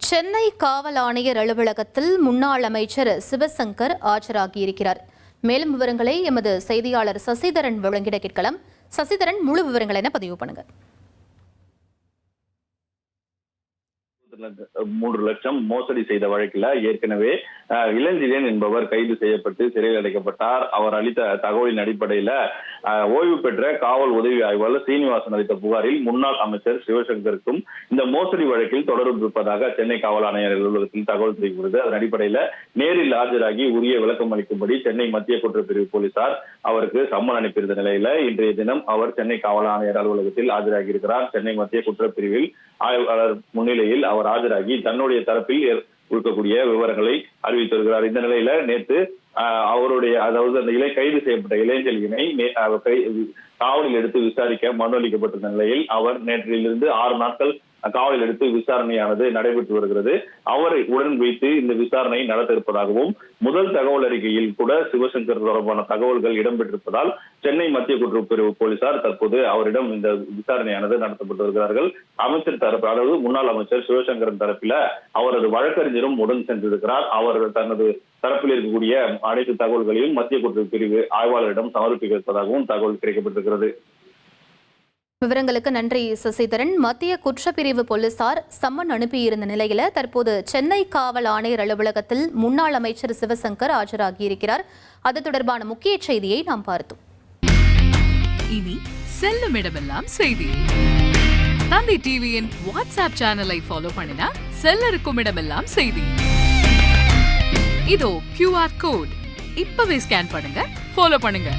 சென்னை காவல் ஆணையர் அலுவலகத்தில் முன்னாள் அமைச்சர் சிவசங்கர் ஆஜராகியிருக்கிறார். மேலும் விவரங்களை எமது செய்தியாளர் சசிதரன் வழங்கிட கேட்கலாம். சசிதரன், முழு விவரங்களை பதிவு பண்ணுங்க. 3 லட்சம் மோசடி செய்த வழக்கில் ஏற்கனவே இளஞ்சிரியன் என்பவர் கைது செய்யப்பட்டு சிறையில் அடைக்கப்பட்டார். அவர் அளித்த தகவலின் அடிப்படையில் ஓய்வு பெற்ற காவல் உதவி ஆய்வாளர் சீனிவாசன் அளித்த புகாரில் முன்னாள் அமைச்சர் சிவசங்கருக்கும் இந்த மோசடி வழக்கில் தொடர்பு இருப்பதாக சென்னை காவல் ஆணையர் அலுவலகத்தில் தகவல் தெரிவிக்கிறது. அதன் அடிப்படையில் நேரில் ஆஜராகி உரிய விளக்கம் அளிக்கும்படி சென்னை மத்திய குற்றப்பிரிவு போலீசார் அவருக்கு சம்மன் அனுப்பியிருந்த நிலையில இன்றைய தினம் அவர் சென்னை காவல் ஆணையர் அலுவலகத்தில் ஆஜராகி இருக்கிறார். சென்னை மத்திய குற்றப்பிரிவில் ஆய்வாளர் முன்னிலையில் அவர் ஆஜராகி தன்னுடைய தரப்பில் இருக்கக்கூடிய விவரங்களை அறிவித்து வருகிறார். இந்த நிலையில நேற்று அவருடைய அதாவது அந்த கைது செய்யப்பட்ட இளைஞர்களை காவலில் எடுத்து விசாரிக்க மனு அளிக்கப்பட்டிருந்த நிலையில் அவர் நேற்றிலிருந்து 6 நாட்கள் காவலில் எடுத்து விசாரணையானது நடைபெற்று வருகிறது. அவரை உடன் வைத்து இந்த விசாரணை நடத்த இருப்பதாகவும் முதல் தகவல் அறிக்கையில் கூட சிவசங்கர் தொடர்பான தகவல்கள் இடம்பெற்றிருப்பதால் சென்னை மத்திய குற்றப்பிரிவு போலீசார் தற்போது அவரிடம் இந்த விசாரணையானது நடத்தப்பட்டு வருகிறார்கள். அமைச்சர் தரப்பு, அதாவது முன்னாள் அமைச்சர் சிவசங்கரன் தரப்பில அவரது வழக்கறிஞரும் உடன் சென்றிருக்கிறார். அவர் தனது தரப்பில் இருக்கக்கூடிய அனைத்து தகவல்களையும் மத்திய குற்றப்பிரிவு ஆய்வாளரிடம் சமர்ப்பிக்க இருப்பதாகவும் தகவல் கிடைக்கப்பட்டிருக்கிறது. விவரங்களுக்கு நன்றி சசிதரன். மத்திய குற்றப்பிரிவு போலீசார் சம்மன் அனுப்பியிருந்த நிலையில தற்போது சென்னை காவல் ஆணையர் அலுவலகத்தில் முன்னாள் அமைச்சர் சிவசங்கர் ஆஜராகியிருக்கிறார். அது தொடர்பான முக்கிய செய்தியை நாம் பார்த்தோம். இனி செல்லும் இடமெல்லாம் செய்தி. தந்தி டிவியின் வாட்ஸ்அப் சேனலை ஃபாலோ பண்ணினா செல்ல இருக்கும் இடமெல்லாம் செய்தி. இதோ QR கோட் இப்பவே ஸ்கேன் பண்ணுங்க, ஃபாலோ பண்ணுங்க.